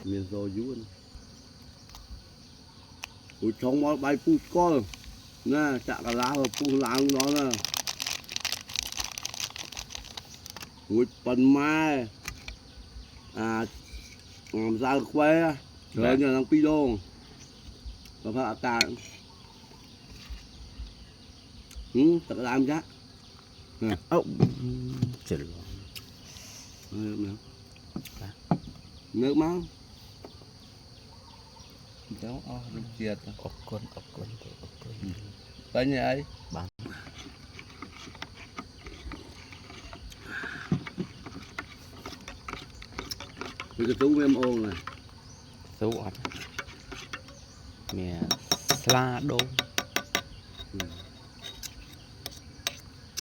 miền rồi dú ui trong món bay pu con nè chả cả lá rồi pu láng nó nè ui phần mai làm ra quê rồi nhà đang pi đô và phải cả tự làm chắc chửi nước máu cháu nước chiết ốc con tới nhà ấy bằng thì cái tú em ôn này số ọt mẹ sla đô